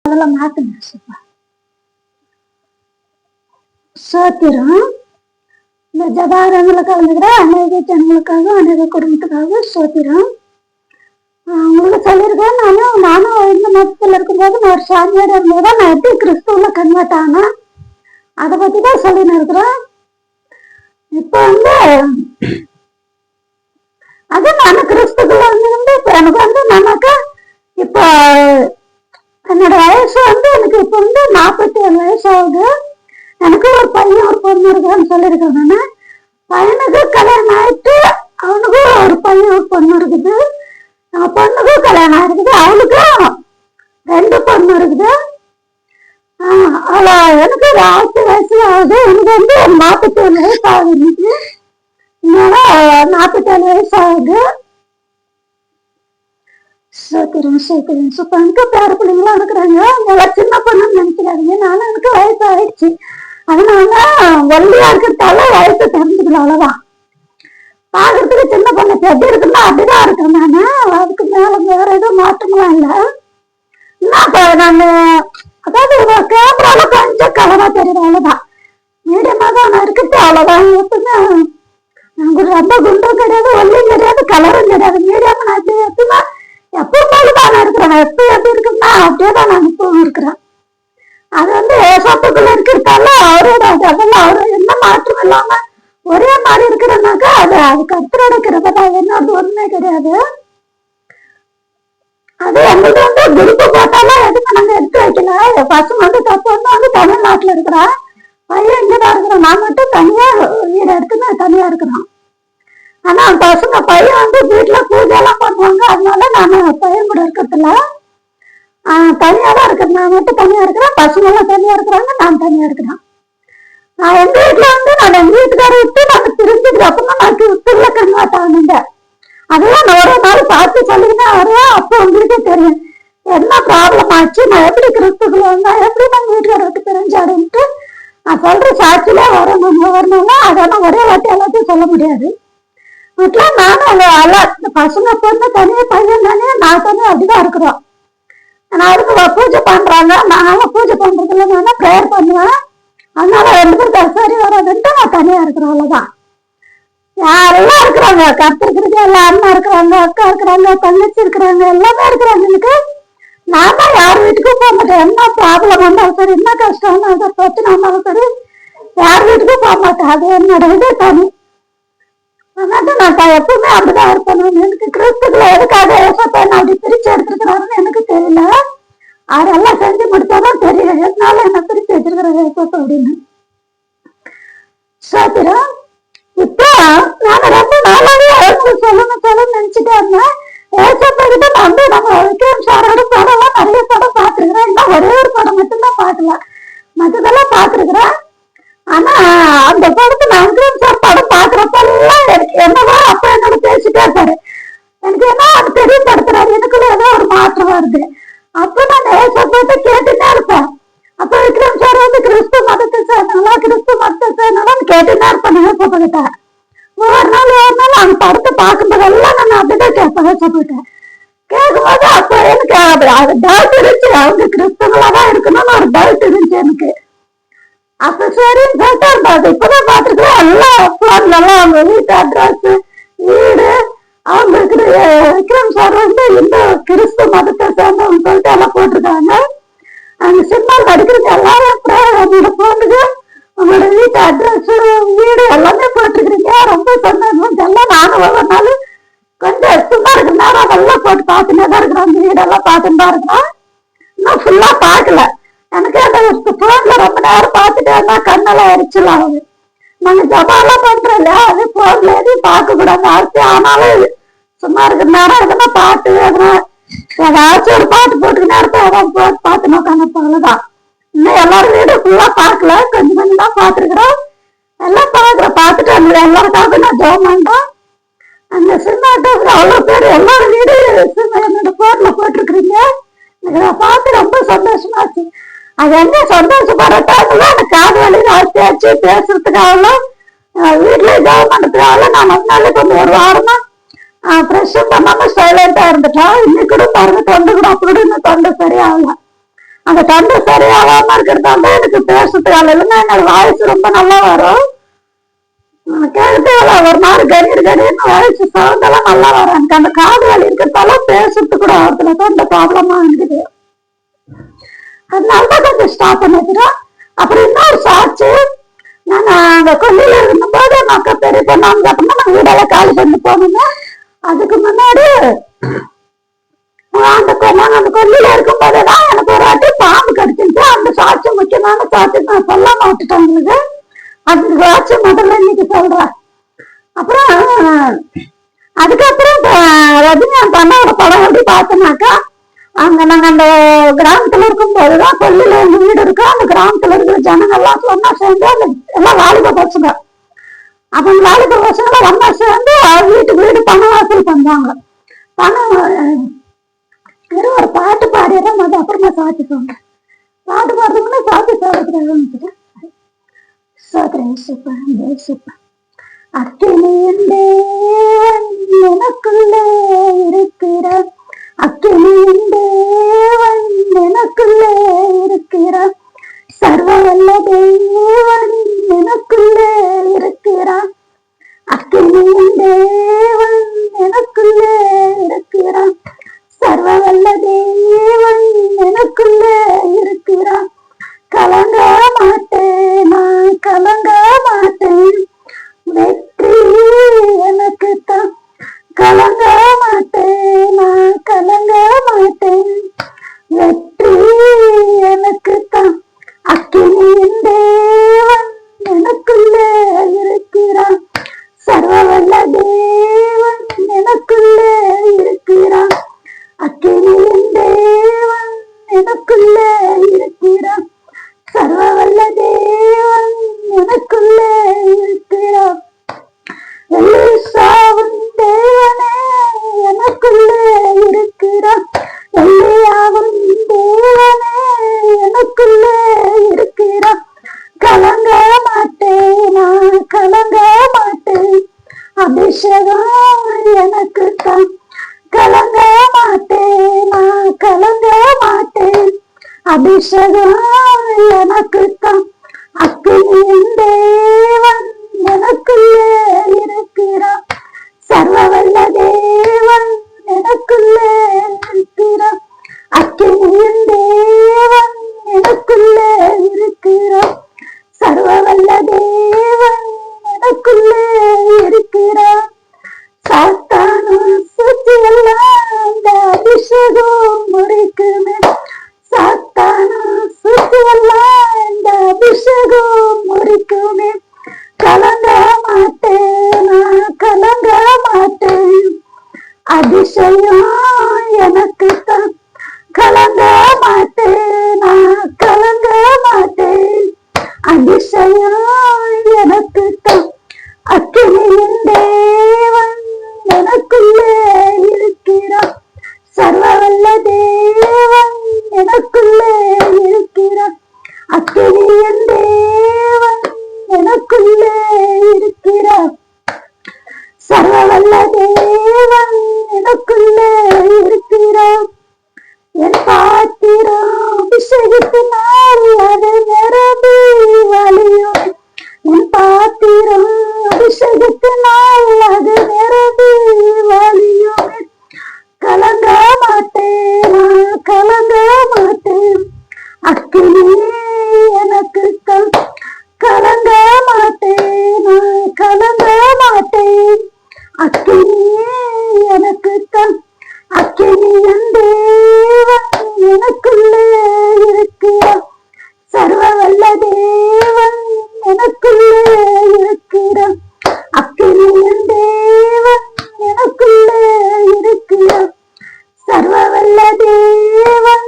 அதெல்லாம் மாத்துங்க. சோத்திரம். இந்த ஜபாரங்களை கலந்துக்கிற அநேக ஜனங்களுக்காக அநேக குடும்பத்துக்காக சோத்திரம். உங்களுக்கு சொல்லியிருக்கேன். நானும் இந்த மதத்துல இருக்கும்போது நான் ஒரு சாமியார் இருந்ததா நான் எப்படி கிறிஸ்துவ கன்வெர்ட் ஆனேன் அதை பத்தி தான் சொல்லின்னு இருக்கிறேன். இப்ப அது நான் கிறிஸ்துக்குள்ள இருந்து இப்ப எனக்கு நமக்கு இப்ப என்னோட வயசு எனக்கு இப்ப 47 வயசு ஆகுது. எனக்கு ஒரு பையன் ஒரு பொண்ணு இருக்கான்னு சொல்லியிருக்கேன். நானு பையனுக்கு கல்யாணம் ஆயிட்டு அவனுக்கும் ஒரு பையன் ஒரு பொண்ணு இருக்குது. பொண்ணுக்கும் கல்யாணம் ஆயிருக்குது. அவளுக்கும் 2 பொண்ணு இருக்குது. எனக்கு 8 வயசு ஆகுது. எனக்கு 47 வயசு ஆகுது. இன்னைக்கு இதனால 47 வயசு ஆகுது. எனக்கு பேர பிள்ளைங்களாம் இருக்கிறாங்க. நல்லா சின்ன பொண்ணுன்னு நினைக்கிறாங்க. நானும் எனக்கு வயசு ஆயிடுச்சு. அதனால ஒல்லியா இருக்கிறதால வயசு தெரிஞ்சுக்கல. அவ்வளவுதான். பாக்குறதுக்கு சின்ன பொண்ணுக்கு எப்படி இருக்குன்னா அப்படிதான் இருக்கேன் நானு. அதுக்கு மேல வேற எதுவும் மாற்றம்லாம் இல்லை. நான் அதாவது கேமரால கொஞ்சம் கலரா தெரியுது. அவ்வளவுதான். மீடியமா தான் நான் இருக்கிறது. அவ்வளவுதான். எப்பவுமே ரொம்ப குண்டும் கிடையாது, ஒல்லியும் கிடையாது, கலரும் கிடையாது. மீடியமா நான் எப்பவுமே எப்பவும் தான் இருக்கிறேன். எப்ப எப்படி இருக்குன்னா அப்படியே தான் நான் இப்பவும் இருக்கிறேன். அது ஏசத்துக்குள்ள இருக்கிறதால அவரோட அதெல்லாம் அவரோட எந்த மாற்றம் இல்லாம ஒரே மாதிரி இருக்கிறனாக்கா அது கர்த்தரோட கிருபை. என்னோட ஒண்ணுமே கிடையாது. அது எங்களுக்கு குருப்பு போட்டாலும் எதுவுமே நாங்க எடுத்து வைக்கல. பசங்க தப்பு தமிழ்நாட்டுல இருக்கிறான், பையன் இங்கதான் இருக்கிறான். நான் மட்டும் தனியா வீடு எடுத்து தனியா இருக்கிறான். ஆனா பசங்க பையன் வீட்டுல பூஜை எல்லாம் பண்ணுவாங்க. அதனால நான் பையன் கூட இருக்கிறதுல தனியா தான் இருக்கிறேன். நான் மட்டும் தனியா இருக்கிறேன். பசங்க எல்லாம் தனியா இருக்கிறாங்க, நான் தனியா இருக்கிறேன். நான் எங்க வீட்டுல நான் எங்க வீட்டுக்கார விட்டு நாங்க பிரிஞ்சுக்கிற அப்பதான் நான் கிறிஸ்துவ கன்வெர்ட் ஆனேங்க. அதெல்லாம் நான் ஒரு நாள் பார்த்து சொல்லிக்கிட்டேன் வருவேன். அப்போ உங்களுக்கே தெரியும் என்ன ப்ராப்ளம் ஆச்சு, நான் எப்படி கிறிஸ்துக்குள்ள வந்தேன், எப்படி நாங்க வீட்டுக்கார விட்டு பிரிஞ்சாடுன்ட்டு நான் சொல்ற சாட்சியிலே வரணும்னா அதெல்லாம் ஒரே வாட்டி எல்லாத்தையும் சொல்ல முடியாது. வீட்டுல நானும் பசங்க பொண்ணு தனியா பையன் தானே நான் தனியா அப்படிதான் இருக்கிறோம். நான் அதுக்கு பூஜை பண்றாங்க. நானும் பூஜை பண்றதுல நானும் ப்ரேயர் பண்ணுவேன். அதனால 2 பேருக்கு சரி வராதுன்ட்டு நான் தனியா இருக்கிறேன். அவ்வளவுதான். யாரெல்லாம் இருக்கிறாங்க, கத்திருக்கிறது எல்லாம் அண்ணா இருக்கிறாங்க, அக்கா இருக்கிறாங்க, தங்கச்சி இருக்கிறாங்க, எல்லாமே இருக்கிறாங்க. எனக்கு நான் தான் யார் வீட்டுக்கும் போக மாட்டேன். என்ன ப்ராப்ளம் வந்தாலும் சரி, என்ன கஷ்டம் வந்தாலும் பிரச்சனை வந்தாலும் சரி, யார் வீட்டுக்கும் போக மாட்டேன். அது என்னோட இதே தனி. அதனால நான் எப்பவுமே அப்படிதான் இருப்பேன். எனக்கு கிறிஸ்துக்குள்ள எதுக்காக ஏசப்ப என்ன அப்படி பிரிச்சு எடுத்துருக்கிறாருன்னு எனக்கு தெரியல. அதெல்லாம் செஞ்சு முடிச்சாதான் தெரியல எதனால என்ன பிரிச்சு வச்சிருக்கிறேன் ஏசப்ப அப்படின்னு. சோத்திரம். இப்போ நான் ரொம்ப நாளாவே சொல்லணும்னு நினைச்சுட்டே இருந்தேன். ஏசப்ப கிட்ட நம்ம விக்ரம் சாரோட படம் எல்லாம் நிறைய படம் பார்த்துருக்கிறேன். இல்லை ஒரே ஒரு படம் மட்டும்தான் பார்க்கல, மற்றதெல்லாம் பார்த்துருக்கிறேன். ஆனா அந்த படத்தை நான் விக்ரம் சார் படம் பாக்குறப்பெல்லாம் எனக்கு என்னவோ அப்ப என்னோட பேசிட்டே இருப்பாரு. எனக்கு என்ன அது தெரியப்படுத்துறாரு, எனக்குள்ள ஏதோ ஒரு மாற்றம் வருது. அப்ப நான் ஏசப்பட்ட கேட்டுட்டே இருப்பேன். அப்ப விக்ரம் சார் கிறிஸ்துவ மதத்தை சேர்ந்தாங்களா, கிறிஸ்துவ மதத்தை சேர்ந்தாலும் கேட்டுட்டே இருப்பேன். ஏசப்பட்ட ஒவ்வொரு நாள் அந்த படத்தை பார்க்கும்போதெல்லாம் நான் அப்படிதான் கேட்பேன். ஏசப்பட்டேன் கேட்கும்போது அப்ப எனக்கு அது டவுட் இருந்துச்சு. அவங்க கிறிஸ்தவங்களா இருக்கணும்னு ஒரு டவுட் இருந்துச்சு எனக்கு. அப்ப சரின்னு சொல்லிட்டு இப்பதான் பாத்துருக்கேன். எல்லாம் போன்ல எல்லாம் அவங்க வீட்டு அட்ரஸ், வீடு, அவங்க இருக்கிற விக்ரம் சார் இந்த கிறிஸ்துவ மதத்தை சேர்ந்தவங்க சொல்லிட்டு எல்லாம் போட்டிருக்காங்க. அந்த சினிமா நடிக்கிறவங்க எல்லாரும் அவங்களோட போனுக்கு அவங்களோட வீட்டு அட்ரஸ், வீடு எல்லாமே போட்டிருக்கிறீங்க. ரொம்ப சந்தோஷம். எல்லாம் நானும் ஒவ்வொரு நாள் கொஞ்சம் சும்மா இருக்கிற நேரம் அதெல்லாம் போட்டு பார்த்துட்டே தான் இருக்கிறேன். அந்த வீடெல்லாம் பார்த்துட்டு தான் இருக்கிறேன். இன்னும் ஃபுல்லா பார்க்கல. எனக்கு அந்த போன்ல ரொம்ப நேரம் பார்த்துட்டே இருந்தா கண்ணெல்லாம் எரிச்சல் ஆகுது. நாங்க ஜபாலாம் பண்றோம் இல்லையா, அது போன்ல எதுவும் பார்க்க கூடாது ஆசை. ஆனாலும் சும்மா இருக்கிற நேரம் எதுனா பாட்டு ஏதாச்சும் ஒரு பாட்டு போட்டுக்கிட்டே இருப்பேன். ஏதாவது போட்டு பார்த்து நோக்காங்க. அவ்வளவுதான். இன்னும் எல்லாரும் வீடு ஃபுல்லா பார்க்கல, கொஞ்சம் கொஞ்சம் தான் பார்த்துருக்குறோம். எல்லாம் பார்த்துட்டு எல்லாருக்காக நான் ஜெபம் பண்றேன். அந்த சினிமாட்டோகிராஃபர் அவ்வளவு பேர் எல்லாரும் வீடு என்னோட போன்ல போட்டிருக்கிறீங்க. எனக்கு பார்த்து ரொம்ப சந்தோஷமாச்சு. அது என்ன சந்தோஷப்படுறதுக்காக அந்த காது வழியில ஆச்சு பேசுறதுக்காகலாம் வீட்டுல ஜெபம் பண்றதுக்காக நான் வந்தாலே கொஞ்சம் ஒரு வாரமா ஃப்ரெஷ்ஷும் பண்ணாம சைலண்டா இருந்துட்டோம். இன்னைக்கு கூட பாருங்க தொண்டை கூட அப்படி கூட இன்னும் தொண்டை சரியாகலாம். அந்த தொண்டை சரியாகாம இருக்கிறதால எனக்கு பேசுறதுக்கு இல்லைன்னா என்னோட வாய்ஸ் ரொம்ப நல்லா வரும். கேட்டு ஒரு மாதிரி கணீர் கணீர்னு வாய்ஸ் சவுண்ட் எல்லாம் நல்லா வரும். எனக்கு அந்த காது வலி இருக்கிறதால பேசுறது கூட ஆகல, தொண்டை ப்ராப்ளமா இருக்குது. அதனாலதான் கொஞ்சம் ஸ்டாப் பண்ணிக்கிறோம். அப்புறம் இன்னொரு சாட்சி, நாங்க அங்க கொல்லியில இருந்தபோது மக்கள் பெரிய பொண்ணாங்க அப்படின்னா நாங்க வீடெல்லாம் காலி பண்ணி போனோங்க. அதுக்கு முன்னாடி நாங்க அந்த கொல்லியில இருக்கும் போதுதான் எனக்கு ஒரு வாட்டி பாம்பு கடிச்சிருச்சு. அந்த சாட்சி முக்கியமான சாட்சி நான் சொல்ல மாட்டுட்டேன் உங்களுக்கு. அந்த சாட்சி முதல்ல இன்னைக்கு சொல்றேன். அப்புறம் அதுக்கப்புறம் ரஜினிகாந்த் அண்ணாவோட படம் எப்படி பார்த்தோம்னாக்கா, அங்க நாங்க அந்த கிராமத்துல இருக்கும் போதுதான் கொல்லியில எங்க வீடு இருக்கோம். அந்த கிராமத்துல இருக்கிற ஜனங்கள்லாம் ஒன்னா சேர்ந்து அந்த எல்லாம் வாலிப பசங்க, அவங்க வாலிப பசங்க ஒன்னா சேர்ந்து வீட்டுக்கு வீடு பணம் வாசல் பண்றாங்க. பணம் ஒரு பாட்டு பாடியதான் அது அப்புறமா சாட்சி சொன்னேன். பாட்டு பாடுறதுக்குன்னா சாட்சி சொல்றதுக்கு அக்கினியின் தேவன் எனக்குள்ளே இருக்கிறார், அக்கினியின் தேவன் எனக்குள்ளே இருக்கிறார், சர்வ வல்ல தேவன் எனக்குள்ளே இருக்கிறார், அக்கினியின் தேவன் எனக்குள்ளே இருக்கிறார், சர்வ வல்ல தேவன் எனக்குள்ளே இருக்கிறார், கலங்க மாட்டேன் நான் கலங்க மாட்டேன், வெற்றி எனக்கு தான், கலங்க மாட்டேன் நான் கலங்க மாட்டேன், வெற்றி எனக்கு தான், அக்கினியின் தேவன் எனக்குள்ளே இருக்கிறான், சர்வ வல்ல தேவன் எனக்குள்ளே இருக்கிறான், அக்கினியின் தேவன் எனக்குள்ளே இருக்கிறான், சர்வ வல்ல தேவன் எனக்குள்ளே இருக்கிறான், எலிசாவின் தேவனே எனக்குள்ளே இருக்கிறான், எலியாவின் தேவனே எனக்குள்ளே இருக்கிறான், கலங்க மாட்டேன் நான் கலங்க மாட்டேன், அபிஷேகம் எனக்கு தான், கலங்க மாட்டேன் நான் கலங்க மாட்டேன், அபிஷேகம் எனக்கு தான், அக்கினியின் தேவன் எனக்குள்ளே இருக்கிறான், சர்வ வல்ல தேவன் எனக்குள்ளே இருக்கிறான், அக்கினியின் தேவன் எனக்குள்ளே இருக்கிறான், சர்வ வல்ல தேவன் எனக்குள்ளே இருக்கிறான், சாத்தானும் சுத்தி எல்லாம் இந்த அபிஷேகம் முறிக்குமே, சாத்தானும் சுத்தி எல்லாம் இந்த அபிஷேகம் முறிக்குமே, கலங்க மாட்டேன் நான் கலங்க மாட்டேன், அதிசயம் எனக்கு தான், கலங்க மாட்டேன் நான் கலங்க மாட்டேன், அதிசயம் எனக்கு தான், அக்கினியின் தேவன் எனக்குள்ளே இருக்கிறான், சர்வ வல்ல தேவன் எனக்குள்ளே இருக்கிறான், அக்கினியின் தேவன் எனக்குள்ளே இருக்கிறான், சர்வ வல்ல தேவன் எனக்குள்ளே இருக்கிறான், என் பாத்திரம் அபிஷேகத்தினால் அது நிரம்பி வழியும், என் பாத்திரம் அபிஷேகத்தினால் அது நிரம்பி வழியும், கலங்க மாட்டேன் நான் கலங்க மாட்டேன், அக்கினி எனக்கு தான், கலங்க மாட்டேன் நான் கலங்க மாட்டேன், அக்கினி எனக்கு தான், அக்கினியின் தேவன் எனக்குள்ளே இருக்கிறான், சர்வ வல்ல தேவன் எனக்குள்ளே இருக்கிறான், அக்கினியின் தேவன் எனக்குள்ளே இருக்கிறான், சர்வ வல்ல தேவன்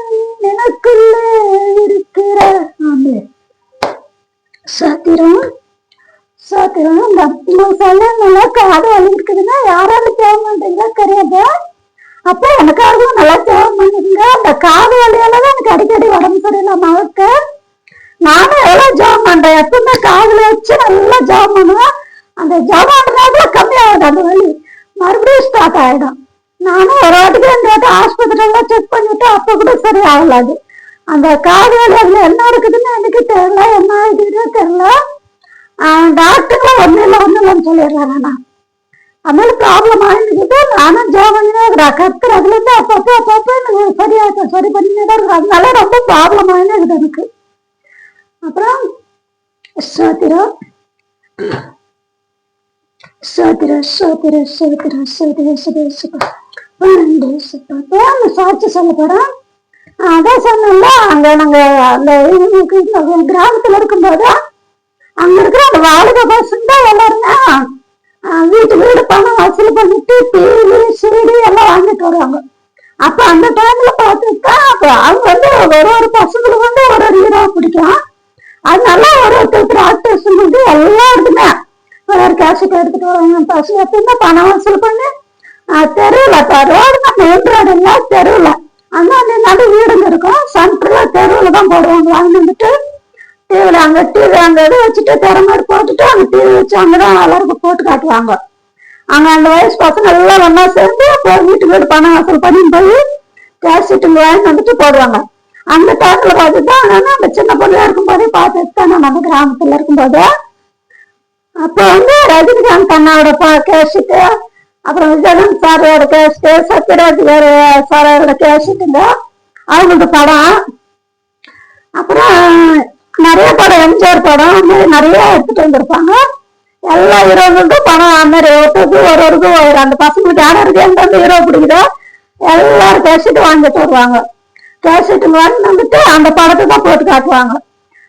எனக்குள்ளே இருக்கிறான். சத்திரம் சத்திரம் நல்லா காது வலி இருக்குதுன்னா யாராவது தேவை மாட்டீங்களா கிடையாது. அப்ப எனக்காகவும் நல்லா தேவை பண்ணுங்க. அந்த காது வலியாலதான் எனக்கு அடிக்கடி உடம்பு சரியில்லாம இருக்கு. நானும் எவ்வளவு ஜாம் பண்றேன், எப்பவுமே காதுல வச்சு நல்லா ஜாம் பண்ணுவேன். அந்த ஜாம் பண்றதுனால கம்மியாகுது அந்த வலி, மறுபடியும் ஸ்டார்ட் ஆயிடும். நானும் ஒரு வாட்டிக்கு 2 வாட்டி ஆஸ்பத்திரியில செக் பண்ணிட்டு அப்ப கூட சரி ஆகலாது. அந்த காது வலி அதுல என்ன இருக்குதுன்னு எனக்கு தெரியல, என்ன இதுன்னு தெரியல. டாக்டர்லாம் ஒன்னும் இல்லைன்னு சொல்லிடுறாங்க. அதனால ப்ராப்ளம் ஆயிருக்குது. நானும் ஜோபனியா கத்துறதுல இருந்து அப்பப்போ எனக்கு சரி பண்ணிதான் இருக்கு. அதனால ரொம்ப ப்ராப்ளம் ஆயிருக்குது எனக்கு. அப்புறம் சோத்திரம் சோத்திரம் சோத்திரம் சோத்திரம் சோத்திரம் சாட்சி சொல்ல போறோம். அதான் சொன்னோம்ல, அங்க நாங்க அந்த கிராமத்துல இருக்கும்போது அங்க இருக்கிற அந்த வாடகை பசங்க தான் எல்லாருமே வீட்டு வீடு பணம் வசூல் பண்ணிட்டு டிவி சீடி எல்லாம் வாங்கிட்டு வருவாங்க. அப்ப அந்த டைம்ல பாத்துட்டா அவங்க ஒரு பசங்களுக்கு ஒரு ஹீரோ பிடிக்கும். அதனால ஒருத்தர் ஆக்டர்ஸ் எல்லாருக்குமே ஒரு கேசட் எடுத்துட்டு வருவாங்க. பசங்க எப்பயுமே பணம் வசூல் பண்ணி தெருவுல ரோடு மெயின் ரோடு இல்ல, தெருவுல அந்த நடு வீடுங்க இருக்கும். சென்டர்ல தெருவுல தான் போடுவாங்க. வாங்கி வந்துட்டு டிவில அங்க இது வச்சுட்டு திறமை போட்டுட்டு அங்க டிவி வச்சு அங்கதான் எல்லாருக்கும் போட்டு காட்டுவாங்க. அங்க அந்த வயசு பசங்க எல்லாம் ஒன்னா சேர்ந்து வீட்டு வீடு பணம் வசூல் பண்ணி போய் கேசட்டுங்க வாங்கி வந்துட்டு போடுவாங்க. அந்த டைம்ல பார்த்துதான் அந்த சின்ன பொண்ணு இருக்கும்போதே பார்த்துட்டு நான் நம்ம கிராமத்துல இருக்கும்போது அப்ப ரஜினிகாந்த் அண்ணாவோட கேசட்டு, அப்புறம் விஜயகாந்த் சாரோட கேசட்டு, சத்யராஜ் சாரோட கேசட்டுங்க அவங்களோட படம், அப்புறம் நிறைய படம் எம்ஜிஆர் படம் நிறைய எடுத்துட்டு வந்திருப்பாங்க. எல்லா ஹீரோங்களுக்கும் படம் அந்த மாதிரி ஒருவருக்கும் அந்த பசங்களுக்கு யாருக்கு எந்த ஹீரோ பிடிக்குதோ எல்லாரும் கேசட்டு வாங்கிட்டு வருவாங்க. கேசட்டு வந்துட்டு அந்த படத்தை தான் போட்டு காட்டுவாங்க.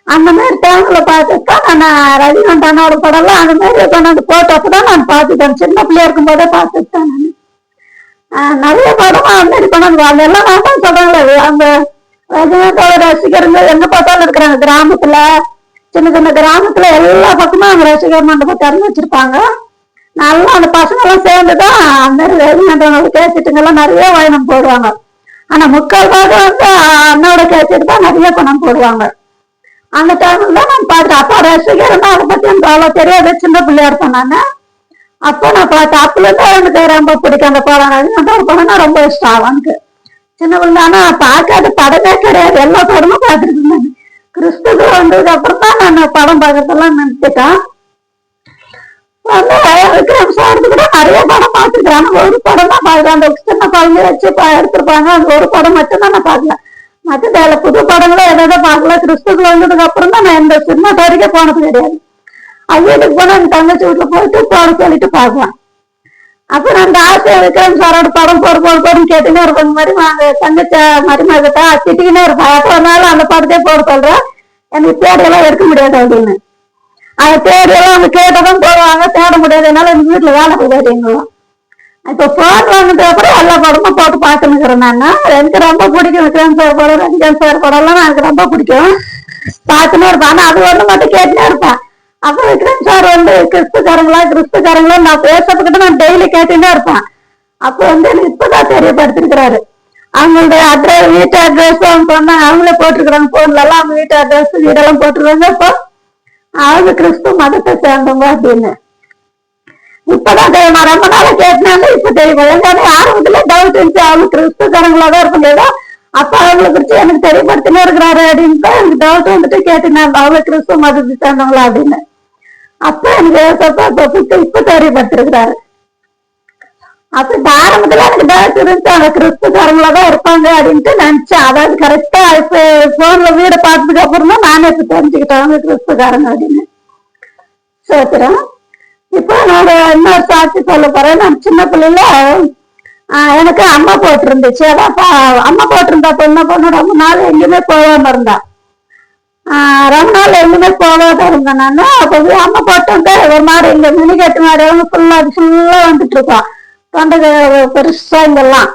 அந்த மாதிரி டைம்ல பார்த்துட்டு நான் ரஜினிகாந்த் அண்ணாவோட படம்லாம் அந்த மாதிரி கொண்டாந்து போட்டப்பதான் நான் பார்த்துட்டேன். சின்ன பிள்ளையா இருக்கும் போதே பார்த்துட்டேன். நான் நிறைய படம் அந்த மாதிரி கொண்டாந்து அதெல்லாம் நான் தான் சொல்றேன். அந்த ரஜினிகாந்தோட ரசிகர்கள் எங்க பார்த்தாலும் இருக்கிறாங்க. கிராமத்துல சின்ன சின்ன கிராமத்துல எல்லா பக்கமும் அவங்க ரசிகர் மண்டபம் திறந்து வச்சிருப்பாங்க. நல்லா அந்த பசங்க எல்லாம் சேர்ந்துதான் அந்த மாதிரி ரஜினிகாந்தோட கேசட்டுங்கெல்லாம் நிறைய வாயினம் போடுவாங்க. ஆனா முக்கால் பாகம் அண்ணாவோட கேசட்டு தான் நிறைய பணம் போடுவாங்க. அந்த டைம்ல தான் நான் பார்த்தேன். அப்பா ரசிகர் அதை பத்தி எனக்கு அவ்வளவு தெரியாது, சின்ன பிள்ளையா இருப்பேன் நானு. அப்போ நான் பார்த்தேன். அப்பல இருந்து எனக்கு ரொம்ப பிடிக்கும் அந்த படம். ரஜினிகாந்தோட படம்னா ரொம்ப இஷ்டம் அவனுக்கு. சின்ன பிள்ளை ஆனா பார்க்காத படமே கிடையாது, எல்லா படமும் பார்த்துட்டு இருந்தேன். கிறிஸ்துக்கு வந்ததுக்கு அப்புறம் தான் நான் படம் பார்க்கறதெல்லாம் நினைச்சிட்டேன். விக்ரம் சாருக்கு கூட நிறைய படம் பார்த்துக்கிறேன். ஒரு படம் தான் பார்க்கிறேன். அந்த சின்ன குழந்தைய வச்சு எடுத்திருப்பாங்க. அந்த ஒரு படம் மட்டும் தான் நான் பார்க்கல. மற்ற புது படங்களும் எதாவது பார்க்கல. கிறிஸ்துக்கு வந்ததுக்கு அப்புறம் தான் நான் இந்த சினிமா வரைக்கும் போனது கிடையாது. அது வீட்டுக்கு போனா என் தங்கச்சி வீட்டுல போயிட்டு போட சொல்லிட்டு பார்க்கலாம். அப்புறம் அந்த ஆசை விக்ரம் சாரோட படம் போடுன்னு கேட்டுன்னே இருப்பாங்க. மாதிரி நாங்க தங்கச்ச மருமகிட்ட திட்டிக்கினே இருப்பேன். அப்போ நாளும் அந்த படத்தையே போட சொல்றேன், எனக்கு தேடியெல்லாம் எடுக்க முடியாது அப்படின்னு. அதை தேடியெல்லாம் அவங்க கேட்டதான் போடுவாங்க, தேட முடியாது. என்னால எங்க வீட்டுல வேலை போகாது எங்களும். இப்ப போன் வாங்கிட்டு அப்புறம் எல்லா படமும் போட்டு பார்த்துனுக்கிறேன். நான் எனக்கு ரொம்ப பிடிக்கும் விக்ரம் சார் படம், ரஜினிகாந்த் சார் படம் எல்லாம் எனக்கு ரொம்ப பிடிக்கும். பார்த்துன்னே இருப்பேன். ஆனா அது ஒண்ணு மட்டும் கேட்டுனே இருப்பேன். அப்ப விக்ரம் சார் கிறிஸ்துக்காரங்களா நான் பேசப்பட்டு நான் டெய்லி கேட்டுட்டே இருப்பேன். அப்ப எனக்கு இப்பதான் தெரியப்படுத்திருக்கிறாரு. அவங்களுடைய அட்ரஸ், வீட்டு அட்ரஸ் சொன்னாங்க. அவங்களே போட்டிருக்கிறாங்க போன்ல எல்லாம். அவங்க வீட்டு அட்ரஸ் வீடெல்லாம் போட்டிருக்காங்க. இப்போ அவங்க கிறிஸ்துவ மதத்தை சேர்ந்தவங்க அப்படின்னு இப்பதான் தெரியும். நான் ரொம்ப நாளா கேட்டனால இப்ப தெரியும். எல்லாமே ஆரம்பத்துல டவுட் இருந்துச்சு, அவங்க கிறிஸ்துக்காரங்களாதான் இருப்பாங்க. அப்ப அவங்களை குறிச்சு எனக்கு தெரியப்படுத்தினே இருக்கிறாரு அப்படின்ட்டு எனக்கு டவுட் வந்துட்டு கேட்டுனாங்க, அவங்க கிறிஸ்துவ மதத்தை சேர்ந்தவங்களா அப்படின்னு. அப்ப எனக்கு இப்ப தெரியப்படுத்திருக்கிறாரு. அப்ப ஆரம்பத்துல எனக்கு டவுட் இருந்துச்சு, அவங்க கிறிஸ்துக்காரங்களாதான் இருப்பாங்க அப்படின்ட்டு நினைச்சேன். அதாவது கரெக்டா இப்ப போன்ல வீடு பார்த்ததுக்கு அப்புறம் தான் நானே இப்ப தெரிஞ்சுக்கிட்டேன் அவங்க கிறிஸ்துக்காரங்க அப்படின்னு. சோத்திரம். இப்போ நான் இன்னொரு சாட்சி சொல்ல போறேன். நான் சின்ன பிள்ளைல எனக்கு அம்மா போட்டு இருந்துச்சு. அதான் அம்மா போட்டிருந்தா என்ன பண்ண ரொம்ப நாள் எங்கேயுமே போகாம இருந்தா. ரொம்ப நாள் எங்கேயுமே போகாத இருந்தேன் நான். அப்போ அம்மா போட்டு ஒரு மாதிரி இந்த மினிகட்டு மாதிரி ஃபுல்லா வந்துட்டு இருப்பான். தொண்டை பெருசா இங்கெல்லாம்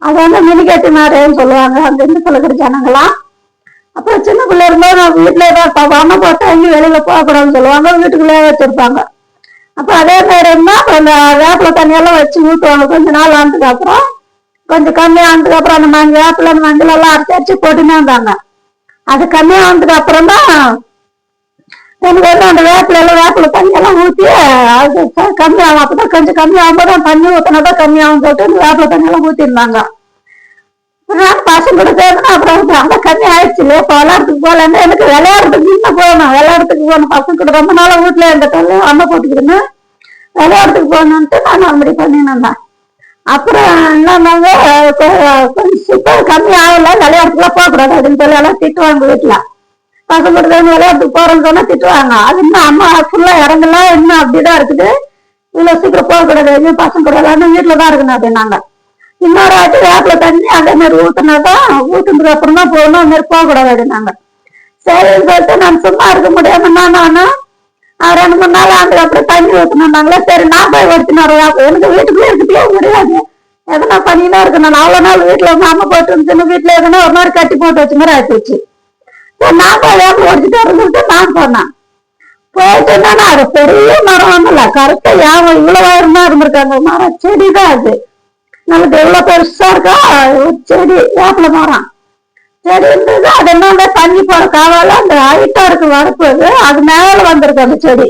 அது மினிகட்டு மாதிரின்னு சொல்லுவாங்க அந்த இந்து பழக்கிற ஜனங்களாம். அப்புறம் சின்ன பிள்ளை இருந்தாலும் நான் வீட்டுலதான் அம்மா போட்டா எங்கேயும் வெளியில போகக்கூடாதுன்னு சொல்லுவாங்க, வீட்டுக்குள்ளே வச்சிருப்பாங்க. அப்ப அதே மாதிரி இருந்தா அந்த வேப்பில தண்ணியெல்லாம் வச்சு ஊற்றுவாங்க. கொஞ்ச நாள் ஆனதுக்கு அப்புறம் கொஞ்சம் கம்மியா ஆனதுக்கு அப்புறம் அந்த வேப்பில மஞ்சள் எல்லாம் அரைச்சி போட்டுனே இருந்தாங்க. அது கம்மியா ஆனதுக்கு அப்புறம் தான் எனக்கு அந்த வேப்பில தண்ணியெல்லாம் ஊற்றி அது கம்மியாகும். அப்பதான் கொஞ்சம் கம்மியாகும் போது தண்ணி ஊற்றினாதான் கம்மியாகும் சொல்லிட்டு வேப்பில தண்ணியெல்லாம் ஊற்றிருந்தாங்க. நான் பசங்க கூட சேர்ந்து அப்புறம் அந்த கம்மி ஆயிடுச்சு இல்லையா, இப்போ விளையாடுறதுக்கு போகலன்னா எனக்கு விளையாடுறதுக்கு இன்னும் போகணும், விளையாடுறதுக்கு போகணும். பசங்க கூட ரொம்ப நாளா வீட்டுல இருந்துட்டால அம்மா போட்டுக்கிறேன்னு விளையாடுறதுக்கு போகணுன்ட்டு நான் அப்படி பண்ணினேன். அப்புறம் என்னன்னாங்க, கொஞ்சம் இப்போ கம்மி ஆகல, விளையாடுறதுக்குலாம் போகக்கூடாது அப்படின்னு சொல்லி எல்லாம் திட்டுவாங்க வீட்டுல. பசங்க கூட சேர்ந்து விளையாட்டுக்கு போறேன்னு சொன்னா திட்டுவாங்க. அது இன்னும் அம்மா ஃபுல்லா இறங்கலாம், இன்னும் அப்படிதான் இருக்குது, இவ்வளவு சீக்கிரம் போகக்கூடாது, பசங்க கூட எல்லாரும் வீட்டுலதான் இருக்கணும் அப்படின்னாங்க. இன்னொரு ஆட்டு வேப்பில தண்ணி அதே மாதிரி ஊத்துனாதான் ஊத்துனதுக்கு அப்புறம் தான் போகணும், அது மாதிரி போகக்கூடாது அப்படின்னாங்க. சரின்னு சொல்லிட்டு நான் சும்மா இருக்க முடியாம நானும் 2-3 நாள் ஆண்டு அப்புறம் தண்ணி ஊத்துனாங்களா, சரி நான் போய் எடுத்துனாரு. எனக்கு வீட்டுக்குள்ளே இருக்கவே முடியாது, எதனா பண்ணினா இருக்கு. நான் அவ்வளவு நாள் வீட்டுல வந்து அம்மா போட்டு இருந்துச்சுன்னு வீட்டுல எதனா ஒரு மாதிரி கட்டி போட்டு வச்ச மாதிரி ஆயிடுச்சு. சரி நான் போய் வேப்பில எடுத்துட்டு இருந்துட்டு நான் போனேன். போயிட்டு என்னன்னா அது பெரிய மரம் ஒண்ணுல கரெக்டா இவ்வளவு உயரமா இருந்திருக்காங்க. மரம் செடிதான் அது, நல்லது எவ்வளவு பெருசா இருக்கா செடி, வேப்பில மரம் செடி இருந்தது. அது என்ன தண்ணி போற காவால அந்த ஹைட்டா இருக்கு வரப்போது, அது மேல வந்திருக்கு அந்த செடி.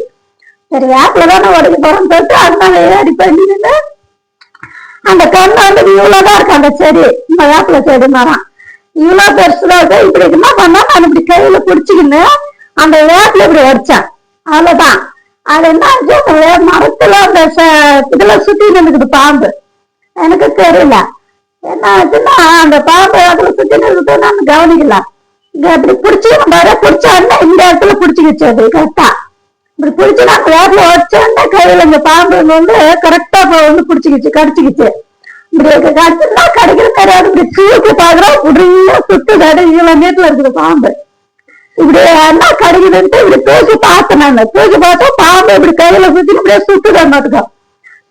சரி வேப்பில தானே உடைக்க போறோம்னு சொல்லிட்டு அதனால ஏறி பண்ணிட்டு அந்த கண்ணு வந்து இவ்வளவுதான் இருக்கு அந்த செடி, இந்த வேப்பில செடி மரம் இவ்வளவு பெருசுதான் இருக்கு. இப்படி என்ன பண்ணா நான் இப்படி கையில பிடிச்சிக்கின்னு அந்த வேப்பில இப்படி உடைச்சேன், அவ்வளவுதான். அது என்ன ஆச்சு, மரத்துல அந்த இதுல சுத்தி நின்றுக்குது பாம்பு, எனக்கு தெரியல என்ன ஆச்சுன்னா அந்த பாம்பு அதுல சுத்தி நிறுத்த நான் கவனிக்கல. இப்படி பிடிச்சி நம்ம பிடிச்சோன்னா இந்த இடத்துல பிடிச்சிக்கிச்சு, அது கரெக்டா இப்படி பிடிச்சி நான் வேப்பில வச்சோன்னா கையில இந்த பாம்பு வந்து கரெக்டா வந்து பிடிச்சிக்கிச்சு, கடிச்சிக்கிச்சு. இப்படி கடிச்சுன்னா கடிக்கிற கிடையாது, இப்படி தூக்கி பாக்குறோம் இப்படியே சுத்துது, இவ்வளவு நீட்டுல இருக்குது பாம்பு. இப்படி என்ன கடிக்குதுன்ட்டு இப்படி தூக்கி பார்த்தேன், நான் தூக்கி பார்த்தா பாம்பு இப்படி கையில சுத்தி இப்படியே சுத்துது மாட்டுக்கோ.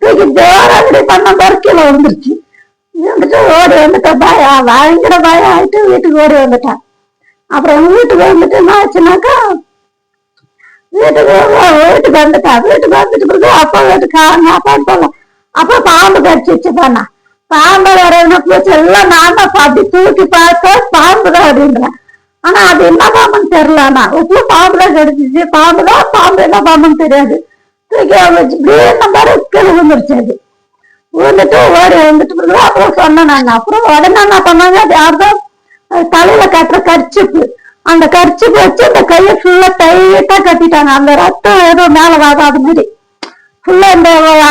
தூக்கி ஜோரா இப்படி பண்ண பறக்கையில வந்துருச்சு. இருந்துட்டு ஓடி வந்துட்டேன், பயங்கர பயம் ஆயிட்டு வீட்டுக்கு ஓடி வந்துட்டேன். அப்புறம் வீட்டுக்கு வந்துட்டு என்ன ஆச்சுனாக்கா, வீட்டுக்கு வந்துட்டேன். வீட்டுக்கு வந்துட்டு பிறகு அப்பா வீட்டுக்கு அப்பான்னு சொல்லலாம். அப்ப பாம்பு கடிச்சிச்சு தானே, பாம்பு வேற என்ன பூச்சி எல்லாம் நான் தான் அப்படி தூக்கி பார்த்தா பாம்பு தான் அப்படின்றேன். ஆனா அது என்ன பாம்புன்னு தெரியல, ஆனா எப்பவும் பாம்புதான் கடிச்சிச்சு, பாம்புதான், பாம்பு என்ன பாம்புன்னு தெரியாது. தூக்கி வச்சு இப்படியே நம்ம கீழே விழுந்துருச்சு. அது விழுந்துட்டு ஓடி வந்துட்டு அப்புறம் சொன்னேன் நான். அப்புறம் உடனே என்ன பண்ணாங்க, அது யாருதான் தலையில கட்டுற கர்ச்சிப்பு, அந்த கர்ச்சிப்பு வச்சு அந்த கையை ஃபுல்லா டைட்டா கட்டிட்டாங்க. அந்த ரத்தம் ஏதோ மேல வராது மாதிரி ஃபுல்லா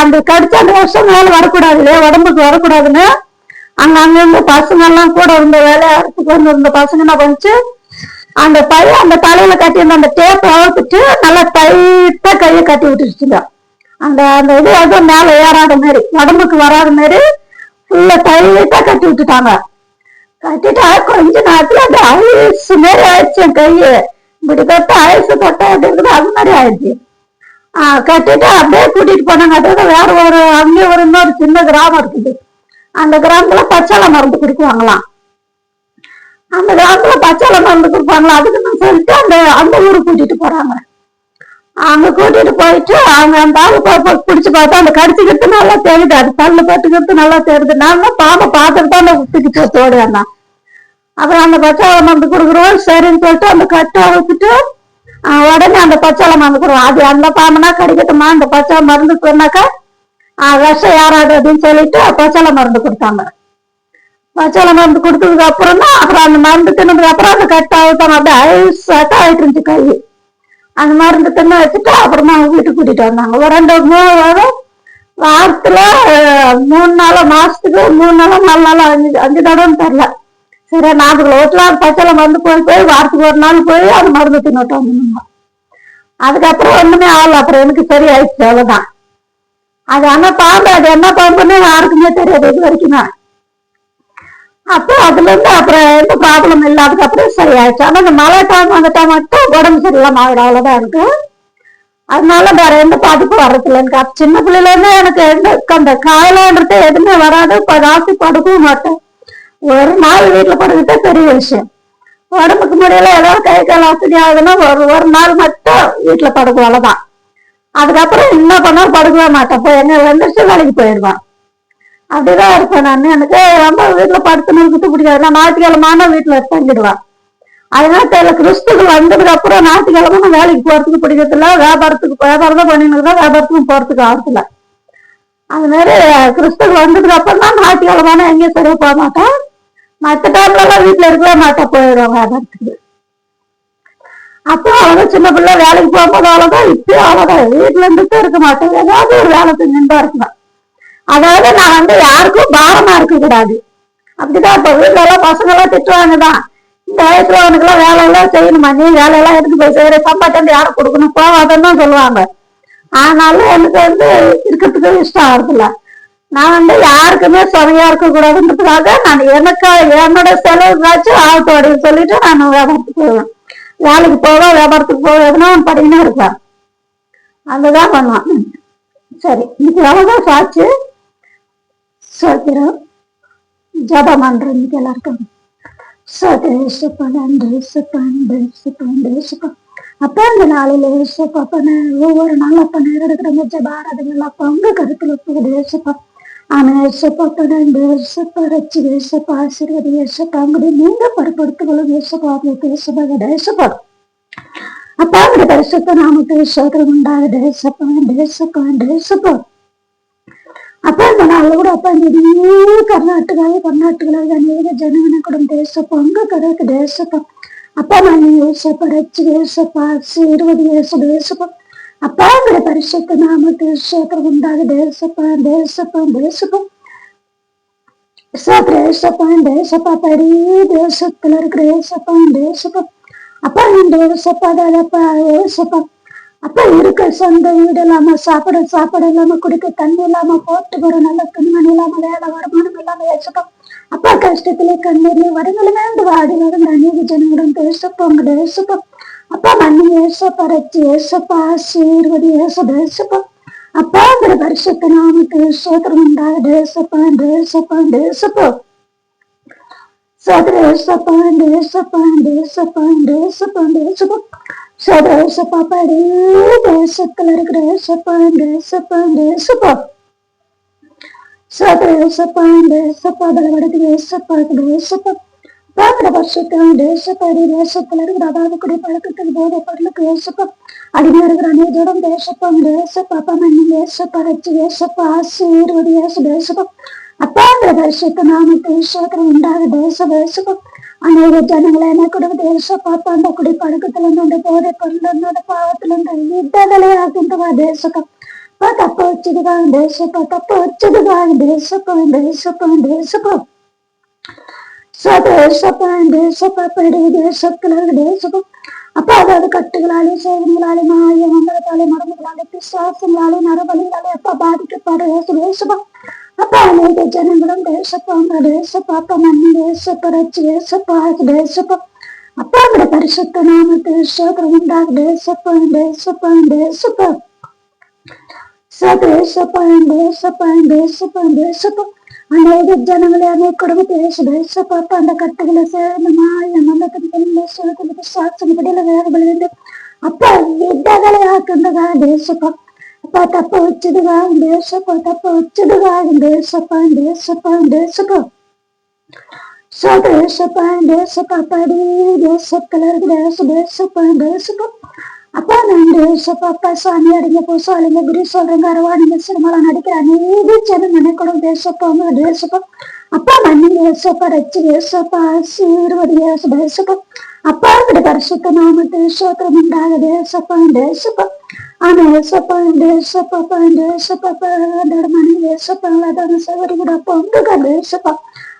அந்த கடிச்ச அந்த வருஷம் மேல வரக்கூடாது இல்லையா, உடம்புக்கு வரக்கூடாதுன்னு அங்கிருந்து பசங்க எல்லாம் கூட இருந்த வேலையாடுறதுக்கு வந்து இருந்த பசங்க என்ன பண்ணிச்சு, அந்த பையன் அந்த தலையில கட்டியிருந்த அந்த டேப் அவுத்துட்டு நல்லா டைட்டா கையை கட்டி விட்டுருச்சுங்க. அந்த அந்த இது வந்து மேல ஏறாத மாதிரி உடம்புக்கு வராத மாதிரி ஃபுல்லா டைட்டா கட்டி விட்டுட்டாங்க. கட்டிட்டு கொஞ்ச நேரத்துல அந்த ஐஸ் மாதிரி ஆயிடுச்சு என் கையை. இப்படி தொட்ட ஐஸ் தொட்ட அப்படின்றது அது மாதிரி ஆயிடுச்சு. கட்டிட்டு அப்படியே கூட்டிட்டு போனாங்க. அதோட வேற ஒரு அங்கே ஒரு இன்னொரு சின்ன கிராமம் இருக்குது, அந்த கிராமத்துல பச்சாலை மருந்து கொடுக்குவாங்களாம். அந்த கிராமத்துல பச்சாலை மருந்து கொடுப்பாங்களா, அதுக்கு நான் சொல்லிட்டு அந்த அந்த ஊருக்கு கூட்டிட்டு போறாங்க. அங்க கூட்டிட்டு போயிட்டு அவங்க அந்த ஆளு பிடிச்சு பார்த்தா அந்த கடிச்சுக்கிறது நல்லா தெரியுது, அது பல்ல பட்டுக்கிறது நல்லா தெரியுது. நான் தான் பாம்பை பார்த்துட்டு தான் அந்த தூக்கிட்டு தோடுவேன். அப்புறம் அந்த பச்சாலை மருந்து கொடுக்குறோம் சரின்னு சொல்லிட்டு அந்த கட்டை வச்சுட்டு உடனே அந்த பச்சாலை மருந்து கொடுவோம். அது அந்த பாம்புனா கடிக்கட்டுமா, அந்த பச்சாலை மருந்து சொன்னாக்கா விஷம் ஏறாது அப்படின்னு சொல்லிட்டு பச்சாலை மருந்து கொடுத்தாங்க. பச்சாலை மருந்து கொடுத்ததுக்கு அப்புறம் தான் அப்புறம் அந்த மருந்து தின்னதுக்கு அப்புறம் அந்த கட்டை அவுத்தாங்க. அப்படியே ஐசாட்டா ஆயிட்டு இருந்துச்சு கை. அந்த மருந்து தின்ன வச்சுட்டு அப்புறமா அவங்க வீட்டுக்கு கூட்டிட்டு வந்தாங்க. ஒரு 2-3 வாரத்துல 3 நாளா, மாசத்துக்கு 3 நாளா 4 நாளா 5 தடவைன்னு தெரியல. சரி நாட்டுக்குள்ள ஓட்டலாம் பச்சளை மருந்து போய் வாரத்துக்கு 1 நாள் போய் அது மருந்து தின்னுட்டு வந்துருங்க. அதுக்கப்புறம் ஒண்ணுமே ஆகல. அப்புறம் எனக்கு சரி ஆயிடுச்சு, அவ்வளவுதான். அது ஆனா பாம்பு, அது என்ன பாம்புன்னு யாருக்குமே தெரியாது இது வரைக்குமே. அப்போ அதுல இருந்து அப்புறம் எந்த ப்ராப்ளம் இல்லை, அதுக்கப்புறம் சரியாயிடுச்சு. ஆனா இந்த மழை டைம் வந்துட்டா மட்டும் உடம்பு சரியில்லாம ஆகிடும், அவ்வளவுதான் இருக்கு. அதனால வேற எந்த பாதிப்பும் வர்றதில்லை எனக்கு. சின்ன பிள்ளைல இருந்து எனக்கு அந்த காயலான்றது எதுவுமே வராது, ராசி படுக்கவும் மாட்டேன். ஒரு நாள் வீட்டுல படுக்கிட்டே பெரிய விஷயம். உடம்புக்கு முடியல ஏதாவது கை கால் வசதி ஆகுதுன்னா ஒரு நாள் மட்டும் வீட்டுல படுக்கும், அவ்வளவுதான். அதுக்கப்புறம் என்ன பண்ணாலும் படுக்கவே மாட்டேன், போய் எங்க எந்திரிச்சு வேலைக்கு போயிடுவேன். அப்படிதான் இருப்பேன் நான். எனக்கு ரொம்ப வீட்டுல படுத்துன்னு பிடிக்காது. நான் ஞாயிற்றுக்கிழமான வீட்டுல தங்கிடுவேன். அதனால தெரியல, கிறிஸ்துகள் வந்ததுக்கு அப்புறம் ஞாயிற்றுக்கிழமை நான் வேலைக்கு போறதுக்கு பிடிக்கிறது இல்லை. வியாபாரம் தான் பண்ணிட்டு வியாபாரத்துக்கும் போறதுக்கு ஆகுதுல. அது மாதிரி கிறிஸ்துகள் வந்ததுக்கு அப்புறம் தான் ஞாயிற்றுக்கிழமான எங்கேயும் சரியா போக மாட்டேன். மற்ற டைம்ல எல்லாம் வீட்டுல இருக்கவே மாட்டா, போயிடுவாங்க வியாபாரத்துக்கு. அப்போ அவங்க சின்ன பிள்ளை வேலைக்கு போகும்போது அவ்வளவுதான், இப்பயும் அவ்வளவுதான், வீட்டுல இருந்துட்டு இருக்க மாட்டேன், ஏதாவது ஒரு வேலை செஞ்சுட்டு இருக்கணும். அதாவது நான் யாருக்கும் பாரமா இருக்க கூடாது. அப்படிதான் இப்ப வீட்டுல எல்லாம் பசங்க எல்லாம் திட்டுவாங்கதான், இந்த வயசுல அவனுக்கு எல்லாம் வேலை எல்லாம் செய்யணுமா, நீ வேலையெல்லாம் எடுத்து போய் செய்யற, சம்பாதிச்சு யாரும் கொடுக்கணும் போவாதன்னு சொல்லுவாங்க. ஆனாலும் எனக்கு இருக்கிறதுக்கு இஷ்டம் ஆகுதுல்ல. நான் யாருக்குமே சுமையா இருக்க கூடாதுன்றதுக்காக நான் எனக்கு என்னோட செலவுக்காச்சும் ஆகத்தோட சொல்லிட்டு நான் வியாபாரத்துக்கு போவேன். வேலைக்கு போவேன், வியாபாரத்துக்கு போவேன், எதுனா படிக்கணும் இருப்பேன், அதுதான் பண்ணுவான். சரி, இன்னைக்கு எவ்வளவுதான் சாச்சு சோத்திரம் ஜபம் பண்றேன் இன்னைக்கு எல்லாருக்கும். சோத்திரப்பா நன்றி சப்பா, நன்றி சப்பா, நன்றி சப்பா. அப்ப இந்த நாளில ஏசப்பா ஒவ்வொரு நாள் அப்ப நேரம் எடுக்கிற ஜபாரதங்கள் அப்ப உங்க கருத்துல போகுது ஏசப்பா. ஆனா ஏசப்பா நன்றி ஏசப்பா, ரச்சி ஏசப்பா, ஆசீர்வாதி ஏசப்பா, அங்குடைய நீங்க படுப்படுத்துகளும் ஏசப்பா, ஏசப்பா ஏசப்பா. அப்பா அவருடைய பரிசுத்த நாமத்தை சோதரம் உண்டாகுது ஏசப்பா, ஏசப்பா, ஏசப்பா. அப்ப இந்த நாள்ல கூட அப்பா கர்நாடகாவே அநேக ஜனங்கனை கூட தேசப்பா உங்க கருக்கு தேசப்பா. அப்பா நான் ஏசப்பா, ரச்சி ஏசப்பா, ஆசீர்வாதி ஏசப்பா. அப்பா அவருடைய பரிசுத்த நாமத்தை சோதரம் உண்டாகுது ஏசப்பா, தேசப்பா, தேசப்பா. ஏசப்பா, தேசப்பா, பெரிய தேசத்துல இருக்கிற ஏசப்பா, தேசப்பா. அப்பா இந்த ஏசப்பா தாதப்பா ஏசப்பா. அப்ப இருக்க சொந்த வீடு இல்லாம, சாப்பாடு இல்லாம, குடிக்க தண்ணி இல்லாம, போட்டு வர நல்ல துணிமணி இல்லாம, வேலை வருமானம் இல்லாம ஏசப்பா. அப்பா கஷ்டத்திலே கண்ணீர்ல வருங்களுமே வாடி வரும் அநேக ஜனங்களும் தேசப்பா உங்க தேசப்பா. அப்பா மண்ணி ஏசப்பா, ரச்சி ஏசப்பா, ஆசீர்வாதி ஏசப்பா. அப்பா அந்த பரிசுத்த நாமத்தை சோதரம் உண்டாக தேசப்பா, தேசப்பா, தேசப்பா. சோதர ஏசப்பா, தேசப்பா, தேசப்பா, தேசப்பா, தேசப்பா. சோதர ஏசப்பா, படி தேசத்துல இருக்கிற ஏசப்பா, தேசப்பா, தேசப்பா. சோதர ஏசப்பா, தேசப்பா, பலவடத்து ஏசப்பா, தேசப்பா. பாங்கட பரிசுத்தம் தேசப்படி தேசத்துல இருக்கிற அதாவது குடி பழக்கத்துக்கு போதை பொருளுக்கு ஏசப்பா, அடிமை இருக்கிற அநேகம் தேசப்பா, தேசப்பா. அப்பா மண்ணி ஏசப்பா, ரச்சி ஏசப்பா, ஆசீர்வாதி தேசப்பா. அப்பா அந்த பரிசுத்த நாமத்தை சோதரம் உண்டாக தேசப்பா. அநேக ஜனங்களை என்ன கூட தேசப்பா, அந்த குடி பழக்கத்துல இருந்து, போதை பொருள் இருந்து, பாவத்துல இருந்து விடுதலை ஆகின்றவா தேசப்பா. தப்ப வச்சதுக்காக தேசப்பா, தப்ப வச்சதுக்காக தேசப்பா, தேசப்பா, தேசப்பா. தேசப்பா, தேசப்பா, படி தேசத்துல தேசப்பா. அப்பா அதாவது கட்டுகளாலே, சேவங்களாலே, மாய மந்திரத்தாலே, மரபுகளாலே, பிசாசங்களாலே, நரபலிகளாலே அப்பா பாதிக்கப்பாடு தேசப்பா. அப்பா அநேக ஜனங்களும் தேசப்பா உங்க தேசப்பா. அப்பா மண்ணி தேசப்பா, ரச்சி தேசப்பா, தேசப்பா. அப்பா அவருடைய பரிசுத்த நாமத்தை சோதரம் உண்டாக தேசப்பா, தேசப்பா, தேசப்பா. தேசப்பா, தேசப்பா, தேசப்பா, தேசப்பா. அநேக ஜனங்களே அநேக குடும்ப தேசப்பா. அப்பா அந்த கட்டுகளை சேர்ந்து மாய மந்தத்தின் சாட்சி படியில வேறுபடுது அப்பா விடுதலை ஆக்குண்டதா தேசப்பா. அப்பா தப்ப வச்சதுக்கா தேசப்பா, தப்ப வச்சதுக்கா தேசப்பா, தேசப்பா, தேசப்பா. தேசப்பா, தேசப்பா, படி தேசத்துல இருக்கு தேசப்பா, தேசப்பா. அப்பா நான் தேசப்பா. அப்பா சாமி அடிங்க பூசாலிங்க குரு சொல்றேங்க அரவாணிங்க சினிமாலாம் நடிக்கிற அநேக ஜனம் நினைக்கூட தேசப்பா உங்க தேசப்பா. அப்பா மண்ணி தேசப்பா, ரச்சி தேசப்பா, ஆசீர்வாதி தேசப்பா. அப்பா அவருடைய பரிசுத்த நாமத்தை சோதரம் உண்டாக தேசப்பா, தேசப்பா. ஆனா ஏசப்பா, தேசப்பா, தேசப்பா, மணி தேசப்பா, அதான சவரி கூட அப்பா உங்க தேசப்பா.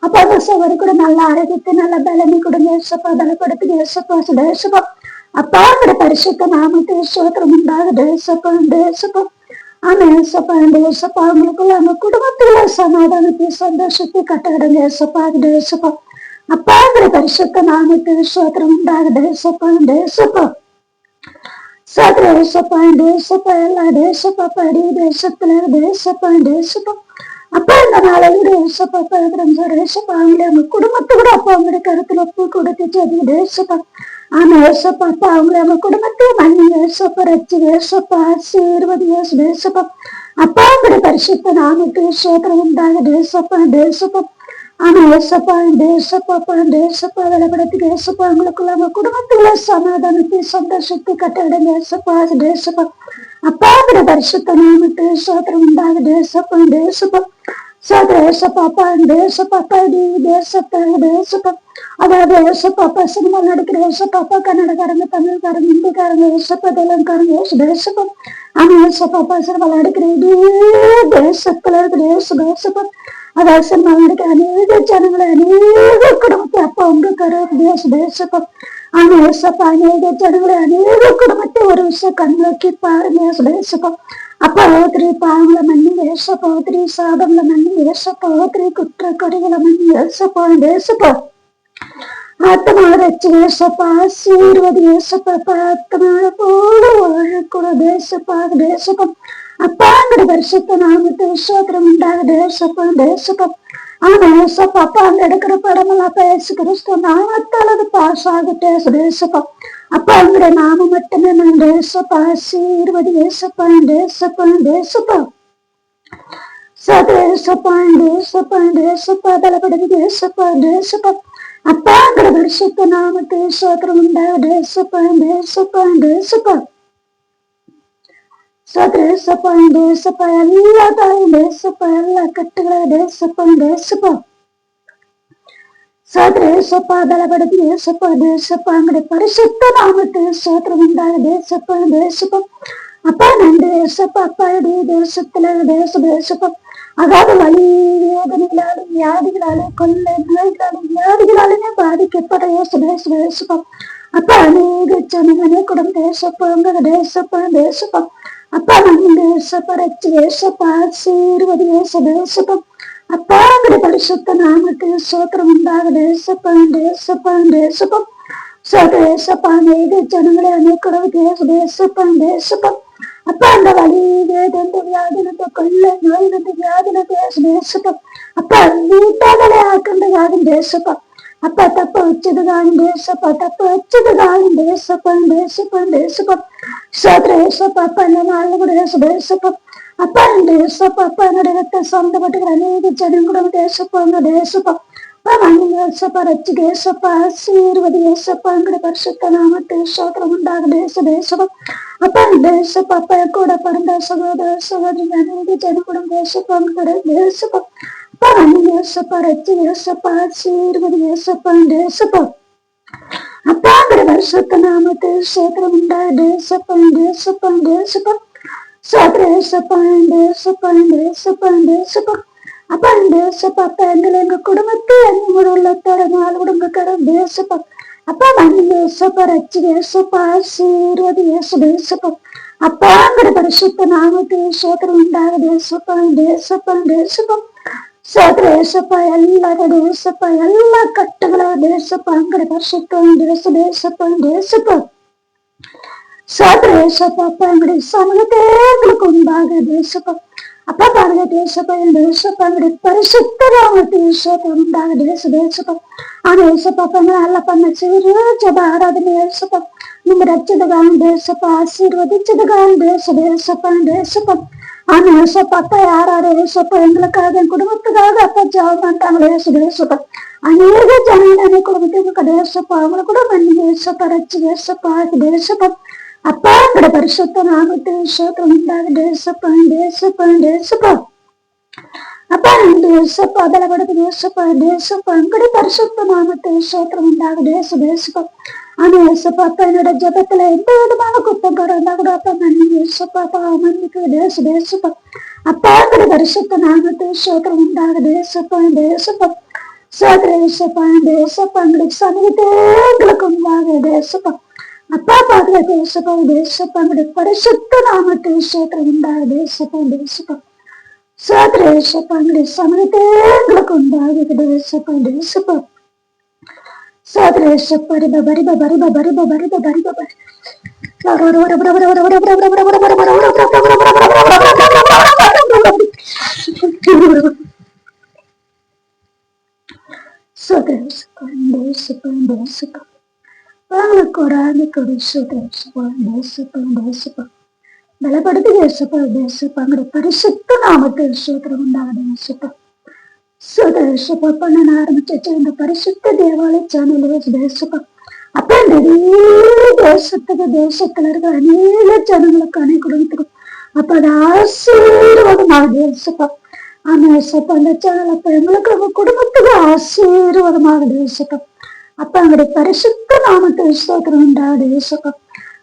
அப்பா அந்த சவரி கூட நல்லா ஆரோக்கியத்தை நல்ல பலனி கூட தேசப்பா, பலப்படுத்தி தேசப்பா, தேசப்பா. அப்பா அவருடைய பரிசுத்த நாமத்தை சோதரம் உண்டாக தேசப்பா, தேசப்பா. ஆனா ஏசப்பா, தேசப்பா அவங்களுக்குள்ள அவங்க குடும்பத்துல சமாதானத்தை சந்தோஷத்தை கட்டடம் தேசப்பா, தேசப்பா. அப்பா அவருடைய பரிசுத்த நாமத்தை சோதரம் உண்டாக தேசப்பா, தேசப்பா. தேசப்பா, தேசப்பா, எல்லா தேசப்பா, படி தேசத்துல தேசப்பா, தேசப்பா. அப்பா இந்த நாளையில தேசப்பா தேசப்பா அவங்களே அவங்க குடும்பத்தை கூட அப்பா அவங்களுடைய கருத்துல ஒப்பு கொடுத்துச்சு அது தேசப்பா. ஆனா ஏசப்பா, அப்பா அவங்களே அவங்க குடும்பத்தை மண்ணி ஏசப்பா, ரச்சி ஏசப்பா, ஆசீர்வாதி தேசப்பா. அப்பா அவங்களுடைய பரிசுத்த நாமத்தை சோதரம் உண்டாக தேசப்பா, தேசப்பா. ஆனா ஏசப்பா, தேசப்பா, தேசப்பா விளப்படத்துக்கு ஏசப்பா அவங்களுக்குள்ள அவங்க குடும்பத்துல சமாதானத்தை சந்தோஷத்தை கட்டடம் ஏசப்பா, தேசப்பா. அப்பா அவருடைய பரிசுத்த நாமத்தை சோதரம் உண்டாக தேசப்பா, தேசப்பா. ஏசப்பாப்பா இந்த ஏசப்பாப்பா ஏசப்பா அதாவது ஏசப்பாப்பா சினிமா நடிக்கிற ஏசப்பாப்பா கன்னடக்காரங்க தமிழ்காரங்க ஹிந்திக்காரங்க ஏசப்பா தெலுங்குக்காரங்க ஏசப்பா ஆனா ஏசப்பாப்பா சினிமா நடிக்கிற தேசத்துல இருக்கிற ஏசப்பா அதாவது சினிமா நடிக்கிற அநேக ஜனங்களை அநேக குடும்பத்தை அப்பா உங்களுக்கு ஏசப்பா ஆனா ஏசப்பா அநேக ஜனங்களை அநேக குடும்பத்தை ஒரு விஷயம் கண்ணோக்கி பாருங்க ஏசப்பா அப்பா ஓத்திரி பாவங்களை மண்ணி ஏசப்பா ஓத்திரி சாபங்களை மண்ணி ஏசப்பா ஓத்திரி குற்ற கொடிகளை மண்ணி ஏசப்பா ஆத்மாவை ரச்சு ஏசப்பா ஆசீர்வதி ஏசப்பா ஆத்மாவை போல வாழக்கூட தேசப்பா அப்பாங்கிற வருஷத்தை நாமத்தை விஸ்வாத்திரம் உண்டாக தேசப்பா ஆனா ஏசப்பா அப்பா அந்த எடுக்கிற படமெல்லாம் பேசு கிறிஸ்து நாமத்தால் அது பாஸ் ஆகட்டே தேசப்பா அப்பா அங்கிற நாம மட்டுமே நான் தேசப்பா ஆசீர்வதி ஏசப்பா தேசப்பா பலப்படுது தேசப்பா அப்பாங்கிற வருஷத்தை நாமத்தை விஸ்வாத்திரம் உண்டாக தேசப்பா தேசப்பா எல்லா தாயும் தேசப்பா எல்லா கட்டுகளை தேசப்பா ஏசப்பா பலப்படுத்தி தேசப்பாங்கிற பரிசுத்த நாமத்தை சோத்திரம் உண்டாக தேசப்பா அப்பா நன்றி ஏசப்பா அப்பா தேசத்துல தேசப்பா அதாவது வலி வேதனைகளாலும் வியாதிகளாலும் கொள்ளை நோய்களாலும் வியாதிகளாலுமே பாதிக்கப்பட ஏசப்பா அப்பா அநேக ஜனங்களே குடும்ப தேசப்பா அப்பா நம்ம தேசப்பா ரச்சு ஏசப்பா ஆசீர்வதி தேசப்பா அப்பாங்கிற பரிசுத்த நாமத்தில் சோத்திரம் உண்டாக தேசப்பா அநேக ஜனங்களே அநேக தேசப்பா அப்பா அந்த வலி வேதந்த வியாதினத்தை கொள்ள நோயினந்த வியாதினத்தை தேசப்பா அப்பா வீட்டாலே ஆக்கின்ற யாரும் தேசப்பா அப்பா தப்ப வச்சது காணும் தேசப்பா ஏசப்பா அப்பா இந்த நாள் கூட தேசப்பா அப்பா இந்த ஏசப்பா அப்பா என்னுடைய சொந்தப்பட்டுக்கிற அநேக ஜனம் கூட தேசப்பா ஏசப்பா ரச்சு தேசப்பா ஆசீர்வதி ஏசப்பாங்கிற பரிசுத்த நாமத்தில் சோத்திரம் உண்டாக தேசப்பா அப்பா தேசப்பா அப்பா கூட பிறந்த சகோதர சகோதரி அநேக ஜனம் கூட தேசப்பா அப்பா ஏசப்பா ரச்சு ஏசப்பா ஆசீர்வதி தேசப்பா அப்பாங்கிற வருஷத்த நாமத்தில் சோத்திரம் உண்டாக தேசப்பா அப்பா தேசப்பா அப்பா எங்க குடும்பத்தை உள்ளத்தோட நாள் குடும்பக்கார தேசப்பா அப்பா தேசப்பா ரச்சு தேசப்பா ஆசீர்வதி தேசப்பா அப்பாங்கிற பரிசுத்த நாமத்தில் சோத்திரம் உண்டாக தேசப்பா ஏசப்பா எல்லாரும் தேசப்பா எல்லா கட்டுகளா தேசப்பாங்கிற பரிசுத்தம் தேசப்பா ஏசப்பா அப்பா எங்களுடைய சமூகத்தேங்களுக்கு உண்டாக தேசப்பா அப்பா பாருங்க தேசப்பா எங்களுடைய பரிசுத்த நாமத்தில் சோத்திரம் உண்டாக தேசப்பா ஆனா ஏசப்பா அப்பா நல்லா பண்ண ஜப ஆராதனை ஏசப்பா நீங்க ரச்சதுகான் தேசப்பா ஆசீர்வதிச்சதுகான் தேசப்பா ஆனா ஏசப்பா அப்பா யாராரு ஏசப்பா எங்களுக்காக குடும்பத்துக்காக அப்பா ஜாபம் பண்றாங்களே ஏசப்பா அநேக ஜனங்க குடும்பத்துக்கு தேசப்பா அவங்களை கூட பண்ணி ஏசப்பா ரச்சு தேசப்பா அப்பா எங்கட பரிசுத்த நாமத்தில் சோத்திரம் உண்டாக தேசப்பா அப்பா தேசப்பா பலப்படுத்து தேசப்பா எங்கட பரிசுத்த நாமத்தில் சோத்திரம் உண்டாக தேசப்பா ஆனா ஏசப்பா அப்பா என்னோட ஜபத்துல எந்த விதமான குத்தம் இருந்தா கூட அப்பா மன்னி ஏசப்பா மன்னிக்கு தேசப்பா அப்பா எங்கட பரிசுத்த நாமத்தில் சோத்திரம் உண்டாக தேசப்பா ஏசப்பா எங்களுக்கு சமயத்தே எங்களுக்கு உண்டாக தேசப்பா அப்பா பாக்குற தேசப்பா எங்களுடைய பரிசுத்த நாமத்தில் சோத்திரம் உண்டாக தேசப்பா ஏசப்பா எங்களுடைய சமயத்தே எங்களுக்கு உண்டாக தேசப்பா ஏசப்பா பலப்படுத்தி தேசப்பாங்கிற பரிசுத்த நாமத்தில் சோத்திரம் உண்டாக தேசப்பா பண்ண ஆரம்பிச்சு இந்த பரிசுத்த தேவாலய சேனல் தேசப்பா அப்ப தேசத்துல இருக்கிற அநேக ஜனங்களுக்கு குடும்பத்துக்கும் அப்ப அது ஆசீர்வாதமாக தேசப்பா ஆனா ஏசப்பா அந்த சேனல் அப்ப எங்களுக்கு உங்க குடும்பத்துக்கு ஆசீர்வாதமாக ஏசப்பா. அப்ப எங்களுடைய பரிசுத்த நாமத்தை ஸ்தோத்திரம் உண்டாடு ஏசப்பா.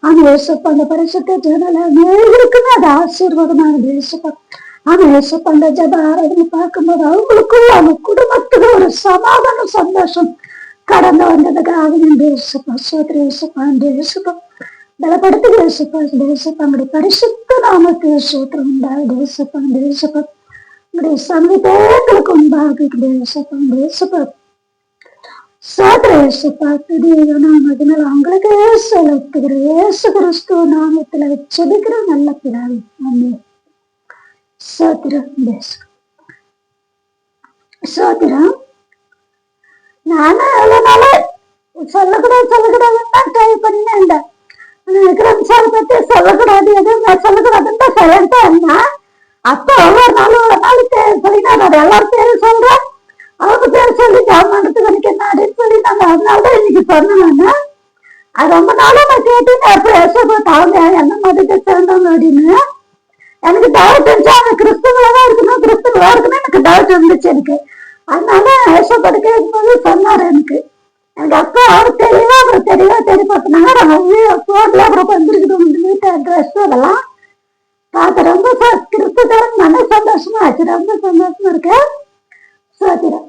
ஆனா ஏசப்பா அந்த பரிசுத்த சேனல் அனைவருக்குமே அது ஆசீர்வாதமாக ஏசப்பா. ஆனா ஏசப்பா அந்த ஜப ஆராதனை பார்க்கும்போது அவங்களுக்குள்ள அவங்க குடும்பத்துக்கு ஒரு சமாதான சந்தோஷம் கடந்து வந்ததுக்காக நன்றி ஏசப்பா. சோதரி ஏசப்பா நன்றி ஏசப்பா. பலப்படுத்துகிற ஏசப்பா ஏசப்பா. உங்களுடைய பரிசுத்த நாமத்தை ஸ்தோத்திரம் உண்டாடு ஏசப்பா ஏசப்பா. உங்களுடைய சமீபங்களுக்கு உண்டாக ஏசப்பா ஏசப்பா. சோதர ஏசப்பா துதிய நாமத்தினால் அவங்களுக்கே செலுத்துகிற இயேசு கிறிஸ்து நாமத்துல செலுக்கிற நல்ல பிதாவே ஆமென். சோத்திரம் சோத்திரம். நானும் எவ்வளவு நாள சொல்லக்கூடாதுன்னு தான் ட்ரை பண்ணேன். விக்ரம் சார் பத்தி சொல்லக்கூடாது எதுவும் நான் சொல்லக்கூடாதுன்னு தான் சைலண்டா இருந்தேன். அப்ப ஒவ்வொரு நாளும் சொல்லி நான் எல்லாரும் பேரும் சொல்றேன். அவங்க பேர் சொல்லி கவர்மெண்ட்டுக்கு எனக்கு என்ன அப்படின்னு சொல்லி நாங்க அதனாலதான் இன்னைக்கு சொன்னேன். அது ரொம்ப நாளும் நான் கேட்டேன். அப்ப ஏசப்பா அவங்க என்ன மதத்தை சேர்ந்தவங்க அப்படின்னு எனக்கு டவுட் இருந்துச்சு. அவங்க கிறிஸ்தவங்களா இருக்கணும் எனக்கு டவுட் இருந்துச்சு எனக்கு. அதனால ஏசப்பாட்டு கேட்கும்போது சொன்னாரு எனக்கு அப்பா அவரு தெரியவா தெரியப்பாத்தினாங்க. போன்ல அப்புறம் வந்துருக்குது வீட்டு அட்ரஸ் அதெல்லாம் பார்த்து ரொம்ப கிறிஸ்துவ மன சந்தோஷமா ஆச்சு. ரொம்ப சந்தோஷமா இருக்கு. சோத்திரம்